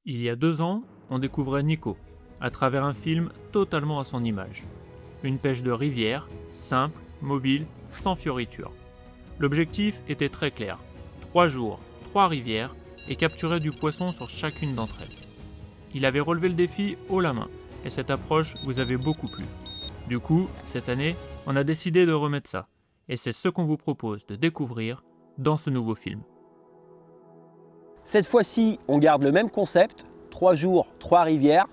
Il y a 2 ans, on découvrait Nico, à travers un film totalement à son image. Une pêche de rivière, simple, mobile, sans fioritures. L'objectif était très clair, 3 jours, 3 rivières, et capturer du poisson sur chacune d'entre elles. Il avait relevé le défi haut la main, et cette approche vous avait beaucoup plu. Du coup, cette année, on a décidé de remettre ça, et c'est ce qu'on vous propose de découvrir dans ce nouveau film. Cette fois-ci, on garde le même concept, 3 jours, 3 rivières.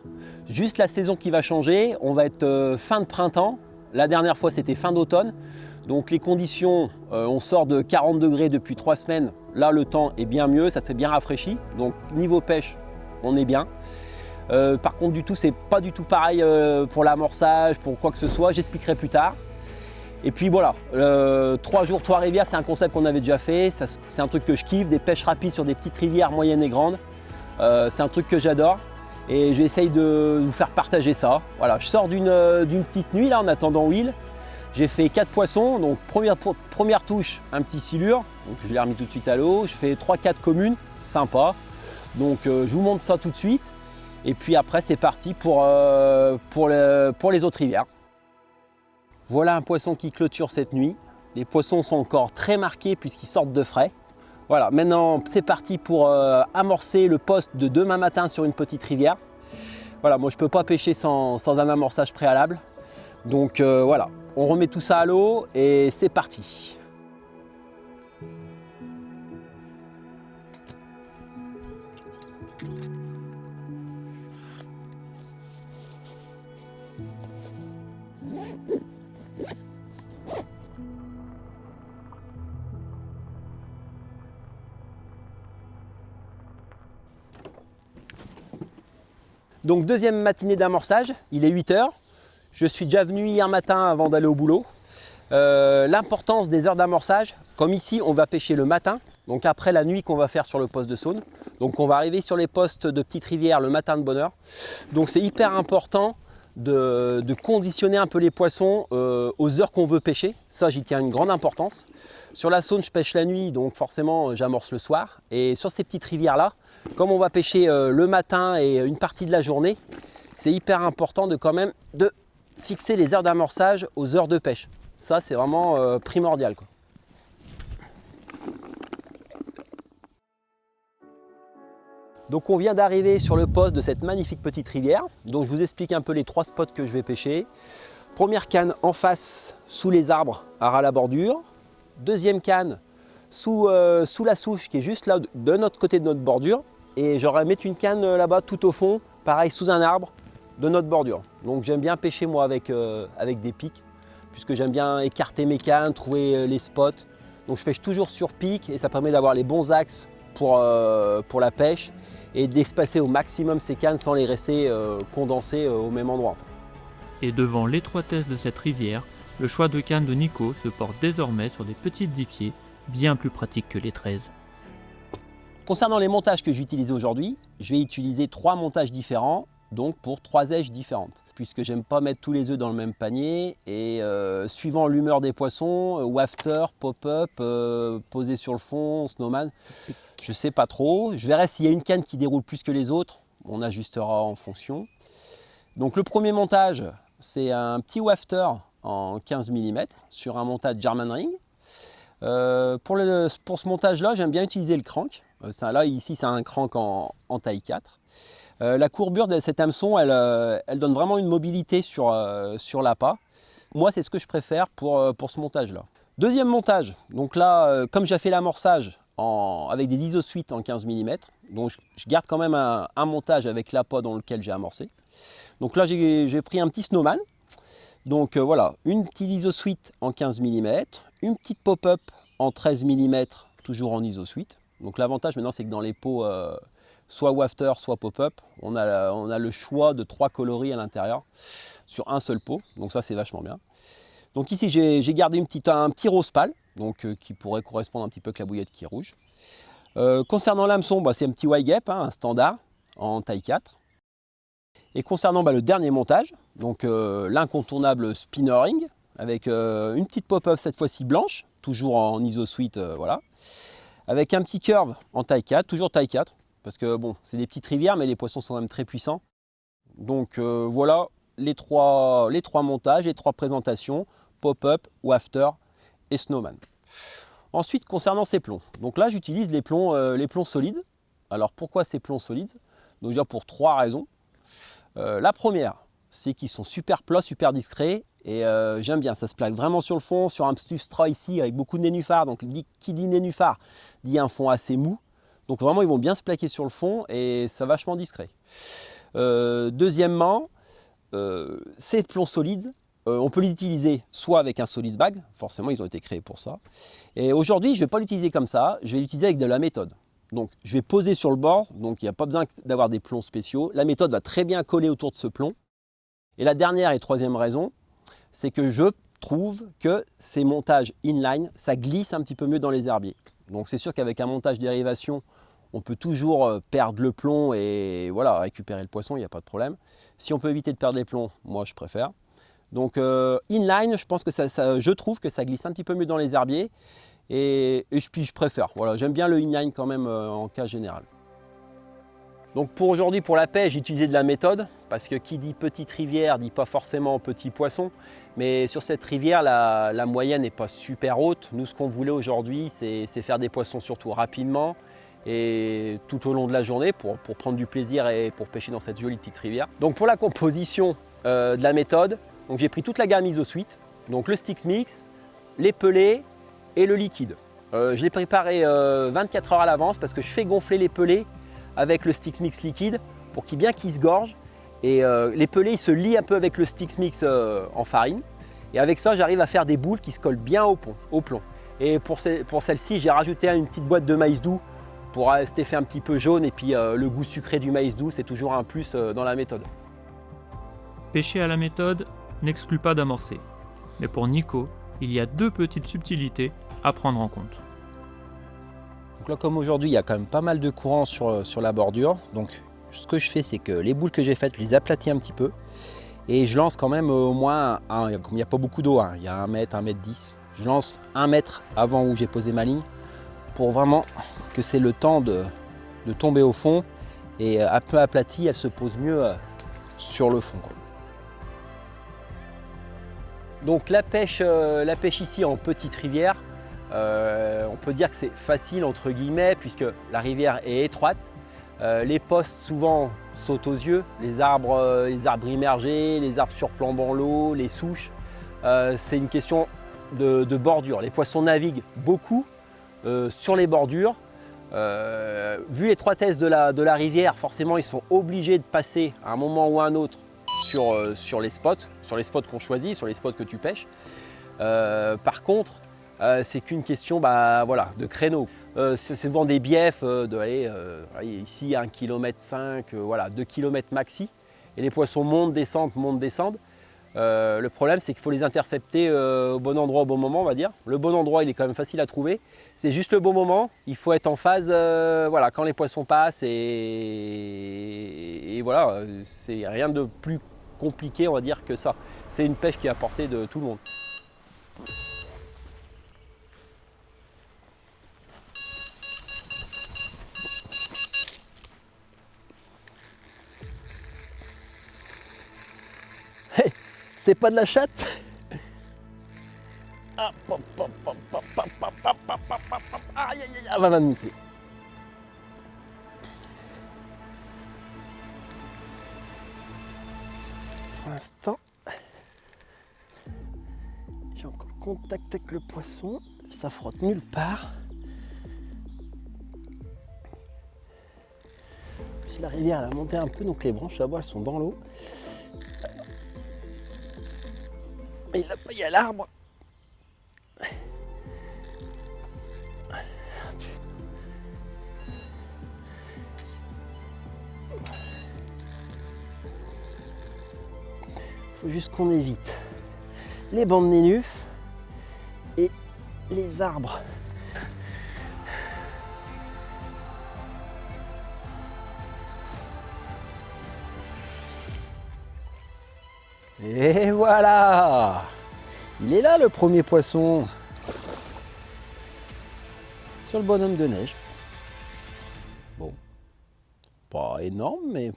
Juste la saison qui va changer, on va être fin de printemps. La dernière fois, c'était fin d'automne. Donc les conditions, on sort de 40 degrés depuis 3 semaines. Là, le temps est bien mieux, ça s'est bien rafraîchi. Donc niveau pêche, on est bien. Par contre, c'est pas du tout pareil pour l'amorçage, pour quoi que ce soit. J'expliquerai plus tard. Et puis voilà, 3 jours, 3 rivières, c'est un concept qu'on avait déjà fait. C'est un truc que je kiffe, des pêches rapides sur des petites rivières moyennes et grandes. C'est un truc que j'adore et j'essaye de vous faire partager ça. Voilà, je sors d'une petite nuit là en attendant Will. J'ai fait 4 poissons, donc première touche, un petit silure. Donc je l'ai remis tout de suite à l'eau. Je fais 3-4 communes, sympa. Donc je vous montre ça tout de suite. Et puis après c'est parti pour les autres rivières. Voilà un poisson qui clôture cette nuit. Les poissons sont encore très marqués puisqu'ils sortent de frais. Voilà, maintenant c'est parti pour amorcer le poste de demain matin sur une petite rivière. Voilà, moi je ne peux pas pêcher sans un amorçage préalable. Donc voilà, on remet tout ça à l'eau et c'est parti. Donc deuxième matinée d'amorçage, il est 8 h. Je suis déjà venu hier matin avant d'aller au boulot. L'importance des heures d'amorçage, comme ici on va pêcher le matin, donc après la nuit qu'on va faire sur le poste de Saône. Donc on va arriver sur les postes de petites rivières le matin de bonne heure. Donc c'est hyper important de conditionner un peu les poissons aux heures qu'on veut pêcher. Ça, j'y tiens une grande importance. Sur la Saône, je pêche la nuit, donc forcément j'amorce le soir. Et sur ces petites rivières-là, comme on va pêcher le matin et une partie de la journée, c'est hyper important de quand même de fixer les heures d'amorçage aux heures de pêche. Ça, c'est vraiment primordial, quoi. Donc on vient d'arriver sur le poste de cette magnifique petite rivière. Donc je vous explique un peu les 3 spots que je vais pêcher. Première canne en face, sous les arbres, à ras la bordure. Deuxième canne, sous la souche qui est juste là, de notre côté de notre bordure. Et j'aurais mettre une canne là-bas tout au fond, pareil sous un arbre de notre bordure. Donc j'aime bien pêcher moi avec des pics, puisque j'aime bien écarter mes cannes, trouver les spots. Donc je pêche toujours sur pic et ça permet d'avoir les bons axes pour la pêche et d'espacer au maximum ces cannes sans les rester condensées au même endroit en fait. Et devant l'étroitesse de cette rivière, le choix de canne de Nico se porte désormais sur des petites 10 pieds, bien plus pratiques que les 13. Concernant les montages que je vais utiliser aujourd'hui, je vais utiliser 3 montages différents, donc pour 3 aiges différentes. Puisque j'aime pas mettre tous les œufs dans le même panier et suivant l'humeur des poissons, wafter, pop-up, posé sur le fond, snowman, je sais pas trop. Je verrai s'il y a une canne qui déroule plus que les autres, on ajustera en fonction. Donc le premier montage, c'est un petit wafter en 15 mm sur un montage German Ring. Pour ce montage-là, j'aime bien utiliser le crank. Là, ici, c'est un crank en taille 4. La courbure de cet hameçon, elle donne vraiment une mobilité sur l'appât. Moi, c'est ce que je préfère pour ce montage-là. Deuxième montage, donc là, comme j'ai fait l'amorçage avec des isosuites en 15 mm, donc je garde quand même un montage avec l'appât dans lequel j'ai amorcé. Donc là, j'ai pris un petit snowman. Donc voilà, une petite isosuite en 15 mm, une petite pop-up en 13 mm, toujours en isosuite. Donc l'avantage maintenant, c'est que dans les pots, soit wafter, soit pop-up, on a le choix de 3 coloris à l'intérieur sur un seul pot. Donc ça, c'est vachement bien. Donc ici, j'ai gardé un petit rose pâle, donc qui pourrait correspondre un petit peu avec la bouillette qui est rouge. Concernant l'hameçon, c'est un petit Y-gap, un standard en taille 4. Et concernant le dernier montage, donc l'incontournable spinner ring, avec une petite pop-up cette fois-ci blanche, toujours en iso suite, voilà. Avec un petit curve en taille 4, toujours taille 4. parce que bon, c'est des petites rivières, mais les poissons sont quand même très puissants. Donc voilà les trois montages, les 3 présentations, pop-up, wafter et snowman. Ensuite, concernant ces plombs, donc là j'utilise les plombs solides. Alors pourquoi ces plombs solides? Donc déjà pour 3 raisons. La première, c'est qu'ils sont super plats, super discrets, et j'aime bien, ça se plaque vraiment sur le fond, sur un substrat ici avec beaucoup de nénuphars. Donc qui dit nénuphar dit un fond assez mou. Donc vraiment ils vont bien se plaquer sur le fond et c'est vachement discret. Deuxièmement, ces plombs solides, on peut les utiliser soit avec un solid bag, forcément ils ont été créés pour ça. Et aujourd'hui je ne vais pas l'utiliser comme ça, je vais l'utiliser avec de la méthode. Donc je vais poser sur le bord, donc il n'y a pas besoin d'avoir des plombs spéciaux. La méthode va très bien coller autour de ce plomb. Et la dernière et troisième raison, c'est que je trouve que ces montages inline, ça glisse un petit peu mieux dans les herbiers. Donc c'est sûr qu'avec un montage dérivation, on peut toujours perdre le plomb et voilà, récupérer le poisson, il n'y a pas de problème. Si on peut éviter de perdre les plombs, moi je préfère. Donc inline, je pense que je trouve que ça glisse un petit peu mieux dans les herbiers et puis je préfère. Voilà, j'aime bien le inline quand même en cas général. Donc pour aujourd'hui, pour la pêche, j'ai utilisé de la méthode parce que qui dit petite rivière dit pas forcément petit poisson. Mais sur cette rivière, la moyenne n'est pas super haute. Nous, ce qu'on voulait aujourd'hui, c'est faire des poissons surtout rapidement et tout au long de la journée pour prendre du plaisir et pour pêcher dans cette jolie petite rivière. Donc pour la composition de la méthode, j'ai pris toute la gamme IsoSweet, donc le Stix Mix, les pelés et le liquide. Je l'ai préparé 24 heures à l'avance parce que je fais gonfler les pelés avec le Stix Mix liquide pour bien qu'il se gorge. Et les pelés ils se lient un peu avec le Stix Mix en farine. Et avec ça, j'arrive à faire des boules qui se collent bien au plomb. Et pour celle-ci, j'ai rajouté une petite boîte de maïs doux pour cet effet un petit peu jaune. Et puis le goût sucré du maïs doux, c'est toujours un plus dans la méthode. Pêcher à la méthode n'exclut pas d'amorcer. Mais pour Nico, il y a 2 petites subtilités à prendre en compte. Donc là, comme aujourd'hui, il y a quand même pas mal de courant sur la bordure. Donc ce que je fais, c'est que les boules que j'ai faites, je les aplatis un petit peu. Et je lance quand même au moins, comme il n'y a pas beaucoup d'eau, il y a 1 mètre, 1 mètre 10. Je lance 1 mètre avant où j'ai posé ma ligne pour vraiment que c'est le temps de tomber au fond. Et un peu aplatie, elle se pose mieux sur le fond, quoi. Donc la pêche ici en petite rivière, on peut dire que c'est facile entre guillemets puisque la rivière est étroite. Les postes souvent sautent aux yeux, les arbres immergés, les arbres surplombant l'eau, les souches. C'est une question de bordure. Les poissons naviguent beaucoup sur les bordures. Vu l'étroitesse de la rivière, forcément ils sont obligés de passer à un moment ou à un autre sur les spots qu'on choisit, sur les spots que tu pêches. Par contre, c'est qu'une question de créneau. C'est souvent des biefs ici 1,5 km, 2 km maxi. Et les poissons montent, descendent. Le problème, c'est qu'il faut les intercepter au bon endroit, au bon moment, on va dire. Le bon endroit, il est quand même facile à trouver. C'est juste le bon moment. Il faut être en phase quand les poissons passent. Et voilà, c'est rien de plus compliqué, on va dire, que ça. C'est une pêche qui est à portée de tout le monde. C'est pas de la chatte. Va me niquer. Pour l'instant, j'ai encore contact avec le poisson. Ça frotte nulle part. Si la rivière elle a monté un peu, donc les branches là-bas elles sont dans l'eau. Et là-bas, il y a l'arbre. Faut juste qu'on évite les bancs de nénufs et les arbres. Et voilà! Il est là le premier poisson sur le bonhomme de neige. Bon, pas énorme, mais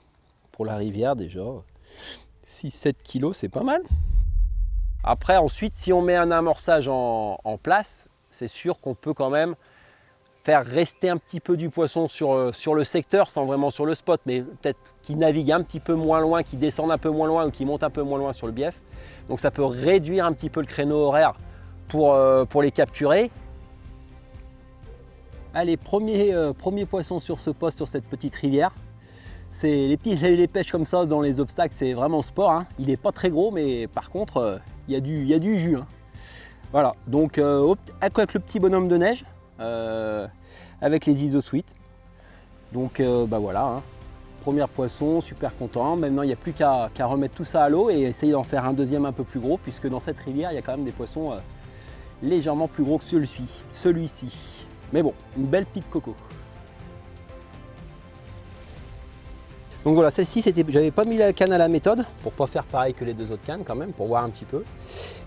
pour la rivière déjà, 6-7 kilos, c'est pas mal. Après, ensuite, si on met un amorçage en place, c'est sûr qu'on peut quand même faire rester un petit peu du poisson sur le secteur, sans vraiment sur le spot, mais peut-être qu'il navigue un petit peu moins loin, qu'il descende un peu moins loin ou qu'il monte un peu moins loin sur le bief. Donc ça peut réduire un petit peu le créneau horaire pour les capturer. Allez, premier poisson sur ce poste, sur cette petite rivière. C'est les pêches comme ça dans les obstacles, c'est vraiment sport, hein. Il n'est pas très gros, mais par contre, il y a du jus, hein. Voilà, donc avec le petit bonhomme de neige, avec les ISO Sweet. Donc bah voilà, hein. Premier poisson, super content. Maintenant, il n'y a plus qu'à remettre tout ça à l'eau et essayer d'en faire un deuxième un peu plus gros, puisque dans cette rivière, il y a quand même des poissons légèrement plus gros que celui-ci. Mais bon, une belle petite coco. Donc voilà, celle-ci, j'avais pas mis la canne à la méthode pour pas faire pareil que les deux autres cannes quand même, pour voir un petit peu.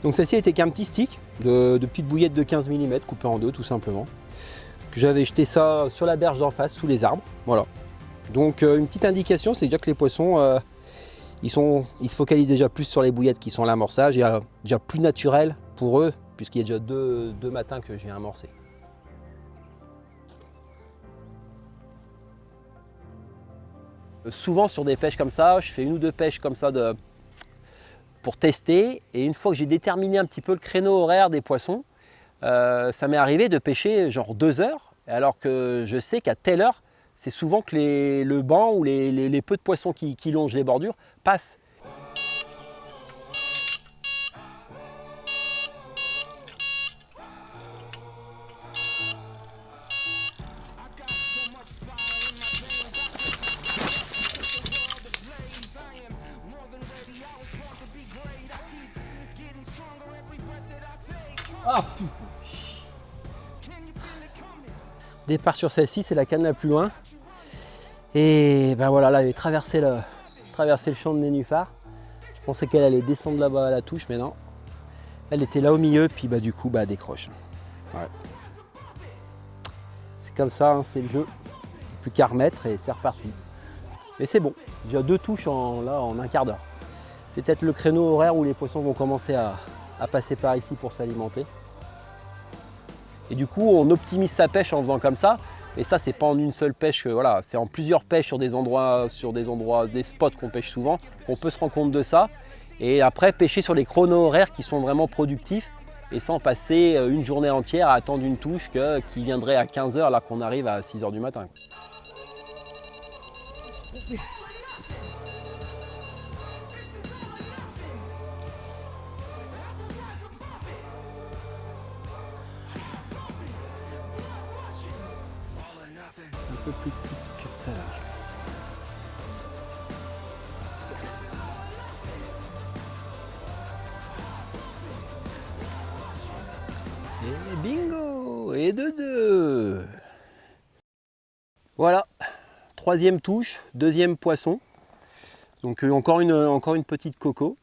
Donc celle-ci était qu'un petit stick de petites bouillettes de 15 mm coupées en deux tout simplement. J'avais jeté ça sur la berge d'en face, sous les arbres. Voilà. Donc une petite indication, c'est déjà que les poissons, ils se focalisent déjà plus sur les bouillettes qui sont à l'amorçage et déjà plus naturel pour eux, puisqu'il y a déjà deux matins que j'ai amorcé. Souvent sur des pêches comme ça, je fais une ou deux pêches comme ça pour tester. Et une fois que j'ai déterminé un petit peu le créneau horaire des poissons, ça m'est arrivé de pêcher genre 2 heures, alors que je sais qu'à telle heure, c'est souvent que le banc ou les peu de poissons qui longent les bordures passent. Ah. Départ sur celle-ci, c'est la canne la plus loin. Et ben voilà, là, elle avait traversé le champ de nénuphar. Je pensais qu'elle allait descendre là-bas à la touche, mais non. Elle était là au milieu, puis bah, du coup, bah, elle décroche. Ouais. C'est comme ça, hein, c'est le jeu. Plus qu'à remettre et c'est reparti. Mais c'est bon, déjà 2 touches en un quart d'heure. C'est peut-être le créneau horaire où les poissons vont commencer à passer par ici pour s'alimenter. Et du coup, on optimise sa pêche en faisant comme ça. Et ça, c'est pas en une seule pêche, voilà, c'est en plusieurs pêches sur des endroits, des spots qu'on pêche souvent, qu'on peut se rendre compte de ça. Et après, pêcher sur les chronos horaires qui sont vraiment productifs et sans passer une journée entière à attendre une touche qui viendrait à 15 h là qu'on arrive à 6 h du matin. Un peu plus petit que tout à l'heure, je pense. Et bingo! Et de 2. Voilà, 3e touche, 2e poisson. Donc encore une petite coco.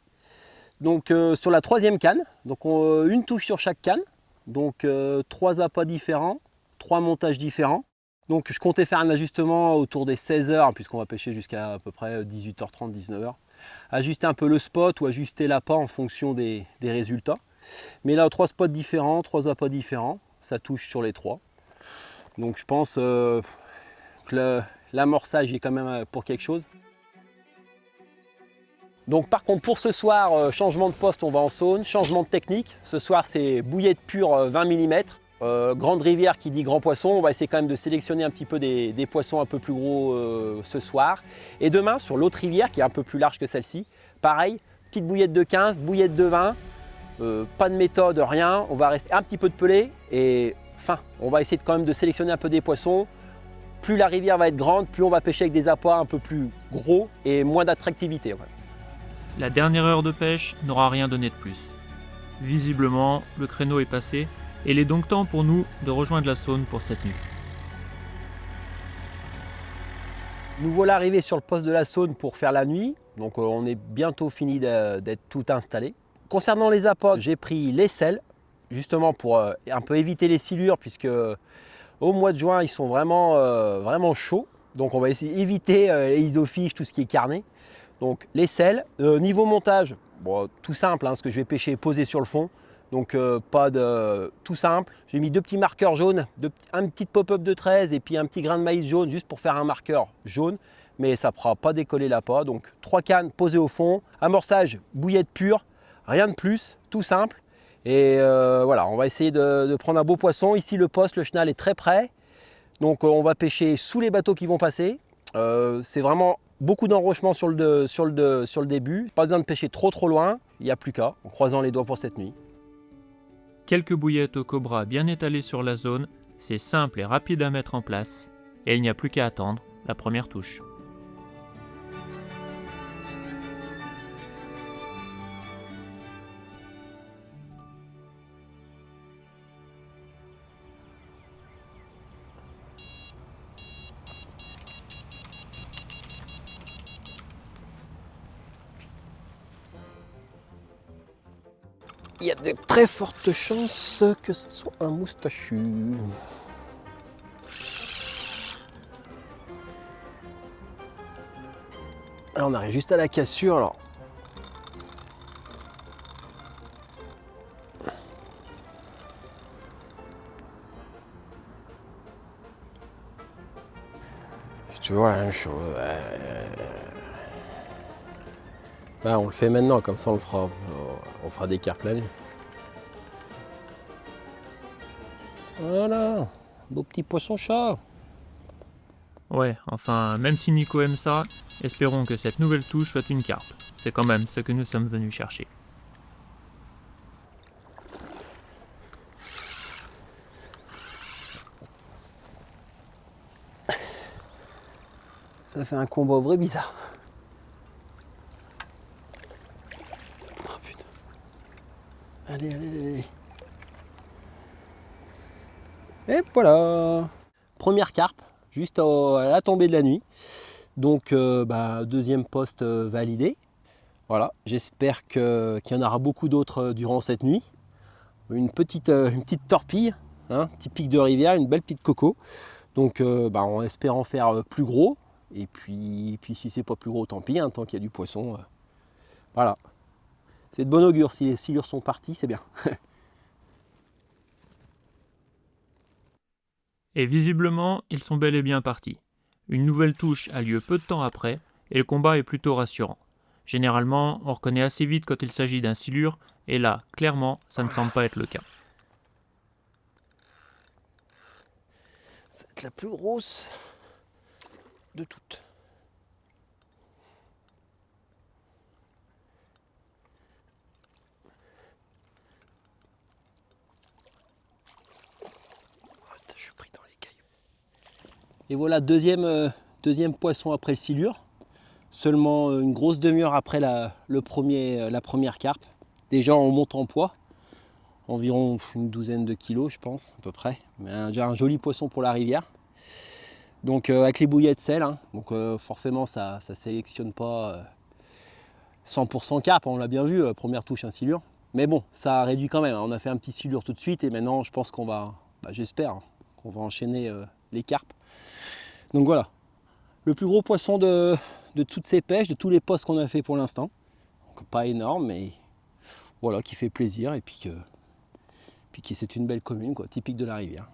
Donc sur la 3e canne, donc une touche sur chaque canne. Donc 3 appâts différents, 3 montages différents. Donc je comptais faire un ajustement autour des 16 h, puisqu'on va pêcher jusqu'à peu près 18h30, 19 h. Ajuster un peu le spot ou ajuster l'appât en fonction des résultats. Mais là, 3 spots différents, 3 appâts différents, ça touche sur les 3. Donc je pense que l'amorçage est quand même pour quelque chose. Donc par contre pour ce soir, changement de poste, on va en saune, changement de technique. Ce soir c'est bouillette pure 20 mm. Grande rivière qui dit grand poisson, on va essayer quand même de sélectionner un petit peu des poissons un peu plus gros ce soir. Et demain sur l'autre rivière qui est un peu plus large que celle-ci, pareil, petite bouillette de 15, bouillette de 20, pas de méthode, rien, on va rester un petit peu de pelé et fin. On va essayer quand même de sélectionner un peu des poissons. Plus la rivière va être grande, plus on va pêcher avec des appâts un peu plus gros et moins d'attractivité. Ouais. La dernière heure de pêche n'aura rien donné de plus. Visiblement, le créneau est passé et il est donc temps pour nous de rejoindre la Saône pour cette nuit. Nous voilà arrivés sur le poste de la Saône pour faire la nuit. Donc on est bientôt fini d'être tout installé. Concernant les appâts, j'ai pris les sels, justement pour un peu éviter les silures, puisque au mois de juin, ils sont vraiment chauds. Donc on va essayer d'éviter les isofiches, tout ce qui est carné. Donc les selles. Niveau montage, bon, tout simple, hein, ce que je vais pêcher est posé sur le fond. Donc pas de tout simple. J'ai mis 2 petits marqueurs jaunes, un petit pop-up de 13 et puis un petit grain de maïs jaune juste pour faire un marqueur jaune. Mais ça ne fera pas décoller l'appât. Donc 3 cannes posées au fond. Amorçage, bouillette pure, rien de plus, tout simple. Et voilà, on va essayer de prendre un beau poisson. Ici le poste, le chenal est très près. Donc on va pêcher sous les bateaux qui vont passer. C'est vraiment beaucoup d'enrochement sur le début. Pas besoin de pêcher trop loin. Il n'y a plus qu'à, en croisant les doigts pour cette nuit. Quelques bouillettes au cobra bien étalées sur la zone, c'est simple et rapide à mettre en place, et il n'y a plus qu'à attendre la première touche. Il y a de très fortes chances que ce soit un moustachu. Alors on arrive juste à la cassure. Alors. Tu vois la même chose. Bah, on le fait maintenant, comme ça on fera des carpes la nuit. Voilà, beau petit poisson-chat. Ouais, enfin, même si Nico aime ça, espérons que cette nouvelle touche soit une carpe. C'est quand même ce que nous sommes venus chercher. Ça fait un combat vrai bizarre. Oh putain. Allez. Et voilà. Première carpe, juste à la tombée de la nuit. Donc deuxième poste validé. Voilà, j'espère qu'il y en aura beaucoup d'autres durant cette nuit. Une petite torpille, hein, petit pic de rivière, une belle petite coco. Donc on espère en faire plus gros. Et puis si c'est pas plus gros, tant pis, hein, tant qu'il y a du poisson. Voilà. C'est de bon augure, si les silures sont partis, c'est bien. Et visiblement, ils sont bel et bien partis. Une nouvelle touche a lieu peu de temps après, et le combat est plutôt rassurant. Généralement, on reconnaît assez vite quand il s'agit d'un silure, et là, clairement, ça ne semble pas être le cas. C'est la plus grosse de toutes. Je suis pris dans les cailloux. Et voilà, deuxième poisson après le silure. Seulement une grosse demi-heure après la première carpe. Déjà on monte en poids. Environ une douzaine de kilos, je pense, à peu près. Mais déjà un joli poisson pour la rivière. Donc avec les bouillettes sel, hein. Donc forcément ça ne sélectionne pas 100% carpe, on l'a bien vu, première touche un silure. Mais bon, ça réduit quand même, hein. On a fait un petit silure tout de suite et maintenant je pense qu'on va, j'espère, hein, qu'on va enchaîner les carpes. Donc voilà, le plus gros poisson de toutes ces pêches, de tous les postes qu'on a fait pour l'instant. Pas énorme, mais voilà, qui fait plaisir et puis que c'est une belle commune, quoi, typique de la rivière.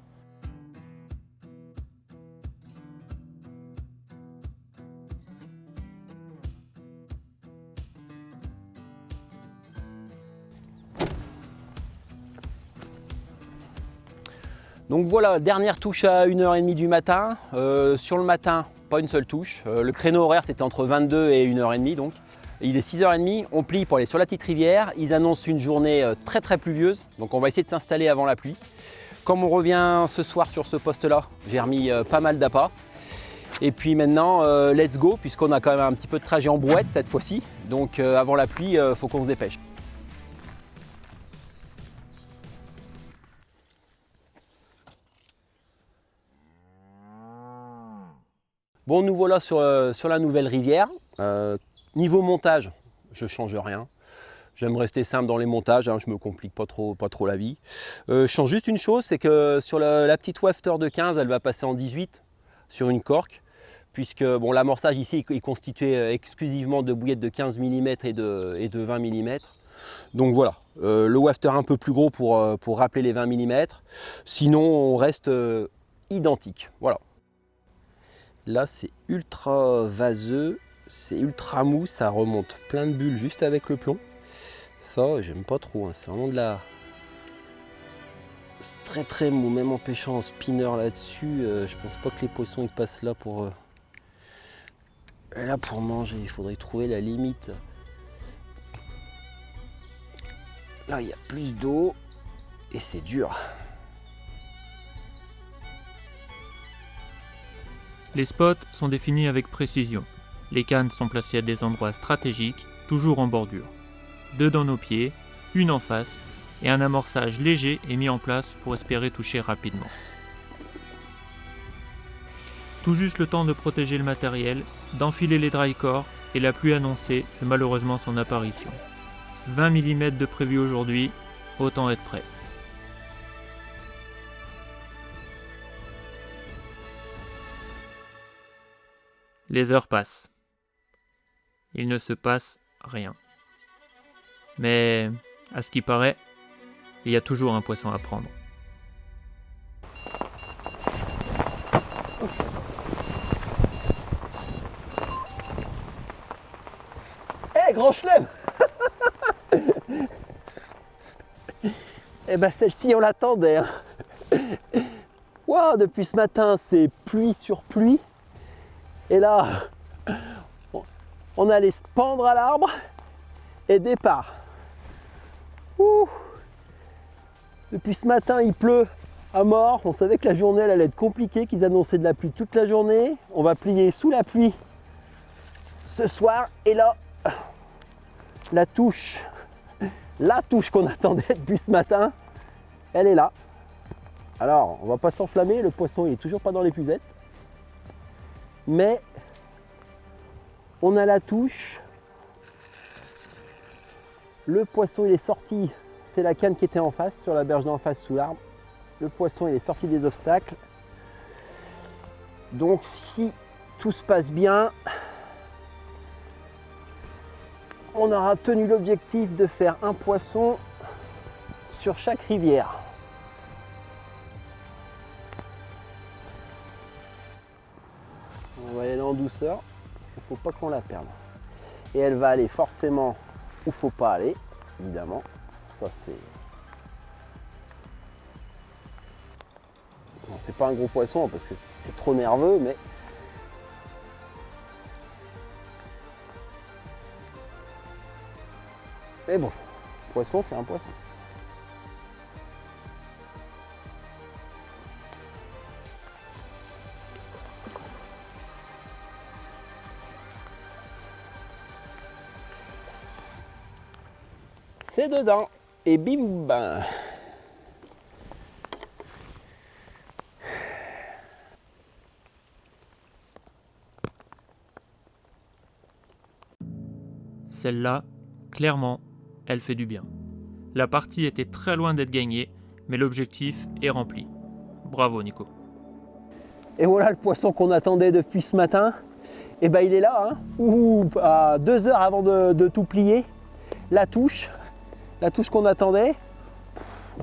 Donc voilà, dernière touche à 1h30 du matin. Sur le matin, pas une seule touche. Le créneau horaire c'était entre 22 et 1h30 donc. Il est 6h30, on plie pour aller sur la petite rivière. Ils annoncent une journée très pluvieuse, donc on va essayer de s'installer avant la pluie. Comme on revient ce soir sur ce poste-là, j'ai remis pas mal d'appâts. Et puis maintenant, let's go, puisqu'on a quand même un petit peu de trajet en brouette cette fois-ci. Donc avant la pluie, il faut qu'on se dépêche. Bon, nous voilà sur la nouvelle rivière. Niveau montage, je ne change rien. J'aime rester simple dans les montages, hein, je ne me complique pas trop la vie. Je change juste une chose, c'est que sur la petite wafter de 15, elle va passer en 18 sur une corque. puisque bon, l'amorçage ici est constitué exclusivement de bouillettes de 15 mm et de 20 mm. Donc voilà, le wafter un peu plus gros pour rappeler les 20 mm. Sinon, on reste identique. Voilà. Là, c'est ultra vaseux, c'est ultra mou, ça remonte plein de bulles juste avec le plomb. Ça, j'aime pas trop, hein. C'est vraiment de la... C'est très très mou, même en pêchant en spinner là-dessus, je pense pas que les poissons ils passent là pour manger. Il faudrait trouver la limite. Là, il y a plus d'eau et c'est dur. Les spots sont définis avec précision. Les cannes sont placées à des endroits stratégiques, toujours en bordure. 2 dans nos pieds, une en face, et un amorçage léger est mis en place pour espérer toucher rapidement. Tout juste le temps de protéger le matériel, d'enfiler les dry core, et la pluie annoncée fait malheureusement son apparition. 20 mm de prévu aujourd'hui, autant être prêt. Les heures passent. Il ne se passe rien. Mais, à ce qui paraît, il y a toujours un poisson à prendre. Hé, grand chelem. Eh ben celle-ci on l'attendait. Hein. Wow, depuis ce matin c'est pluie sur pluie. Et là, on allait se pendre à l'arbre et départ. Ouh. Depuis ce matin il pleut à mort. On savait que la journée elle allait être compliquée, qu'ils annonçaient de la pluie toute la journée. On va plier sous la pluie ce soir. Et là, la touche qu'on attendait depuis ce matin, elle est là. Alors, on va pas s'enflammer, le poisson il est toujours pas dans l'épuisette. Mais on a la touche. Le poisson il est sorti, c'est la canne qui était en face, sur la berge d'en face sous l'arbre. Le poisson il est sorti des obstacles. Donc si tout se passe bien, on aura tenu l'objectif de faire un poisson sur chaque rivière. On va y aller en douceur parce qu'il ne faut pas qu'on la perde. Et elle va aller forcément où il ne faut pas aller, évidemment. Ça c'est... Bon, c'est pas un gros poisson parce que c'est trop nerveux, mais... Mais bon, poisson c'est un poisson. C'est dedans et bim bam. Celle-là, clairement, elle fait du bien. La partie était très loin d'être gagnée, mais l'objectif est rempli. Bravo Nico. Et voilà le poisson qu'on attendait depuis ce matin. Et ben il est là, hein. Ouh, à 2 heures avant de tout plier. La touche qu'on attendait.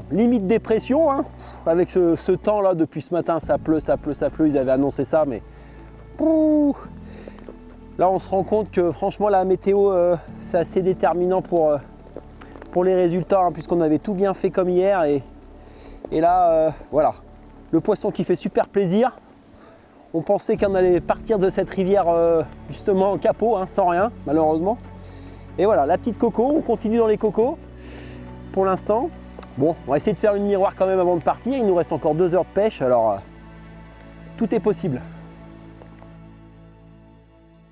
Limite dépression, hein. Avec ce temps là depuis ce matin, ça pleut. Ils avaient annoncé ça, mais ouh. Là on se rend compte que franchement la météo c'est assez déterminant pour les résultats, hein, puisqu'on avait tout bien fait comme hier. Et là voilà, le poisson qui fait super plaisir. On pensait qu'on allait partir de cette rivière justement en capot, hein, sans rien malheureusement. Et voilà, la petite coco, on continue dans les cocos pour l'instant. Bon, on va essayer de faire une miroir quand même avant de partir. Il nous reste encore 2 heures de pêche, alors tout est possible.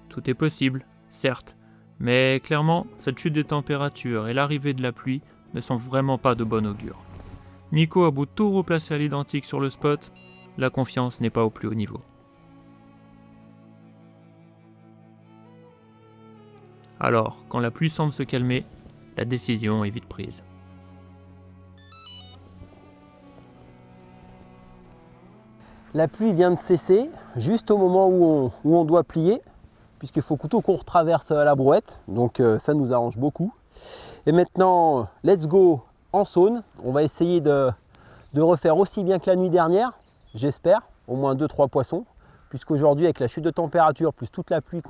Tout est possible, certes, mais clairement, cette chute des températures et l'arrivée de la pluie ne sont vraiment pas de bon augure. Nico a beau tout replacer à l'identique sur le spot, la confiance n'est pas au plus haut niveau. Alors, quand la pluie semble se calmer, la décision est vite prise. La pluie vient de cesser juste au moment où on doit plier, puisqu'il faut plutôt qu'on retraverse la brouette, donc ça nous arrange beaucoup. Et maintenant, let's go en saune. On va essayer de refaire aussi bien que la nuit dernière, j'espère, au moins 2-3 poissons, puisqu'aujourd'hui avec la chute de température, plus toute la pluie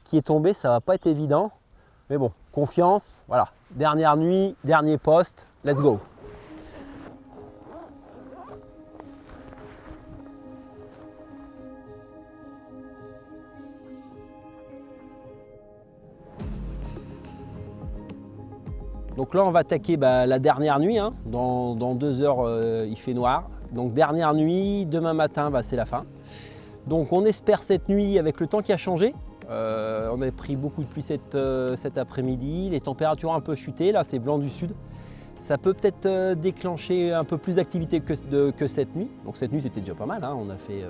qui est tombée, ça va pas être évident. Mais bon, confiance, voilà, dernière nuit, dernier poste, let's go. Donc là, on va attaquer la dernière nuit. Hein. Dans 2 heures, il fait noir. Donc dernière nuit, demain matin, c'est la fin. Donc on espère cette nuit, avec le temps qui a changé, on a pris beaucoup de pluie cet après-midi. Les températures ont un peu chuté. Là, c'est blanc du sud. Ça peut peut-être déclencher un peu plus d'activité que cette nuit. Donc cette nuit, c'était déjà pas mal. Hein. On a fait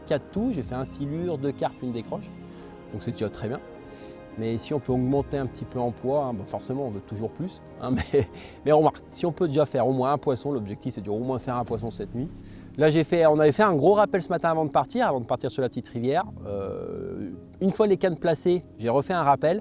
4 tout. J'ai fait un silure, 2 carpes, une décroche. Donc c'est déjà très bien. Mais si on peut augmenter un petit peu en poids, hein, forcément on veut toujours plus. Hein, mais remarque, si on peut déjà faire au moins un poisson, l'objectif c'est de au moins faire un poisson cette nuit. Là on avait fait un gros rappel ce matin avant de partir sur la petite rivière. Une fois les cannes placées, j'ai refait un rappel.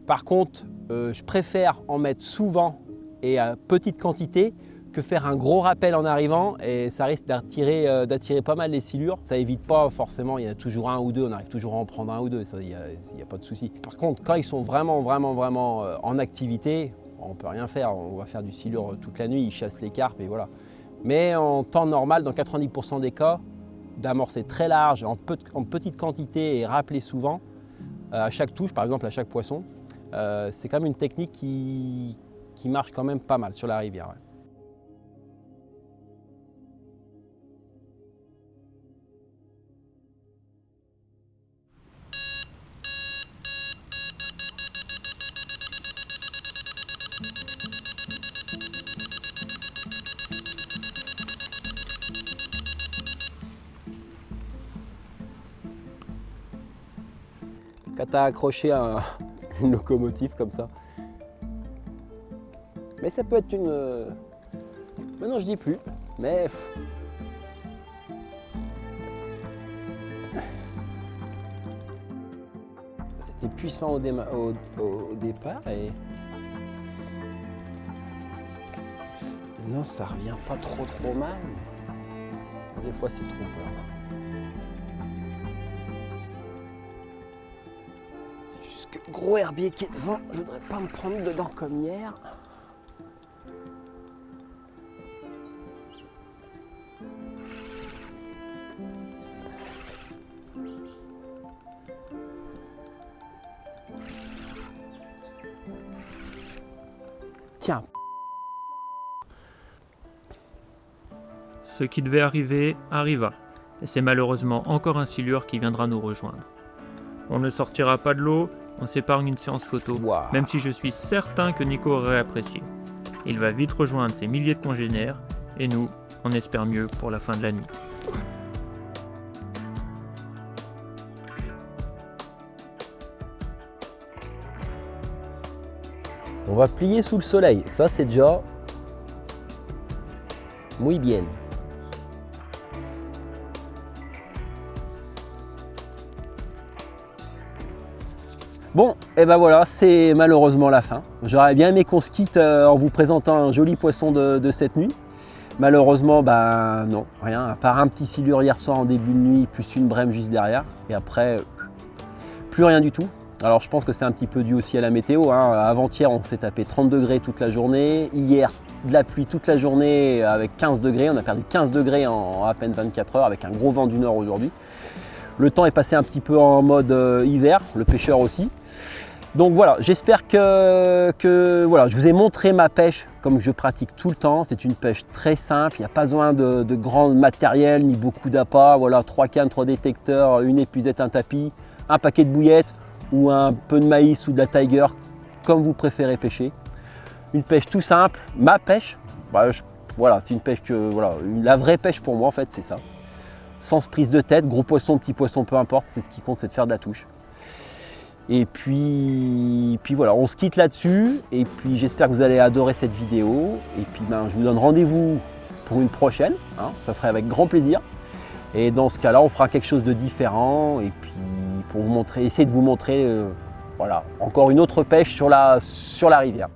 Par contre, je préfère en mettre souvent et à petite quantité que faire un gros rappel en arrivant, et ça risque d'attirer pas mal les silures. Ça évite pas forcément, il y en a toujours un ou deux, on arrive toujours à en prendre un ou deux, il n'y a pas de souci. Par contre, quand ils sont vraiment en activité, on ne peut rien faire, on va faire du silure toute la nuit, ils chassent les carpes et voilà. Mais en temps normal, dans 90% des cas, d'amorcer très large, en petite quantité et rappeler souvent, à chaque touche, par exemple à chaque poisson, c'est quand même une technique qui marche quand même pas mal sur la rivière. Ouais. Quand tu as accroché une locomotive comme ça. Mais ça peut être une... Maintenant je dis plus, mais... C'était puissant au départ et... Non, ça revient pas trop mal. Des fois c'est trompeur. Gros herbier qui est devant, je voudrais pas me prendre dedans comme hier. Tiens. Ce qui devait arriver arriva, et c'est malheureusement encore un silure qui viendra nous rejoindre. On ne sortira pas de l'eau, on s'épargne une séance photo, Wow. Même si je suis certain que Nico aurait apprécié. Il va vite rejoindre ses milliers de congénères, et nous, on espère mieux pour la fin de la nuit. On va plier sous le soleil, ça c'est déjà muy bien. Bon, et ben voilà, c'est malheureusement la fin. J'aurais bien aimé qu'on se quitte en vous présentant un joli poisson de cette nuit. Malheureusement, non, rien, à part un petit silure hier soir en début de nuit, plus une brème juste derrière. Et après, plus rien du tout. Alors je pense que c'est un petit peu dû aussi à la météo. Hein. Avant-hier, on s'est tapé 30 degrés toute la journée. Hier, de la pluie toute la journée avec 15 degrés. On a perdu 15 degrés en à peine 24 heures avec un gros vent du nord aujourd'hui. Le temps est passé un petit peu en mode hiver, le pêcheur aussi. Donc voilà, j'espère que voilà, je vous ai montré ma pêche comme je pratique tout le temps. C'est une pêche très simple, il n'y a pas besoin de grand matériel ni beaucoup d'appâts. Voilà, 3 cannes, 3 détecteurs, une épuisette, un tapis, un paquet de bouillettes ou un peu de maïs ou de la tiger, comme vous préférez pêcher. Une pêche tout simple, ma pêche, voilà, c'est une pêche la vraie pêche pour moi en fait, c'est ça. Sans prise de tête, gros poisson, petit poisson, peu importe, c'est ce qui compte, c'est de faire de la touche. Et puis voilà, on se quitte là-dessus. Et puis j'espère que vous allez adorer cette vidéo. Et puis je vous donne rendez-vous pour une prochaine. Hein, ça serait avec grand plaisir. Et dans ce cas-là, on fera quelque chose de différent et puis pour vous montrer, essayer de vous montrer voilà, encore une autre pêche sur la rivière.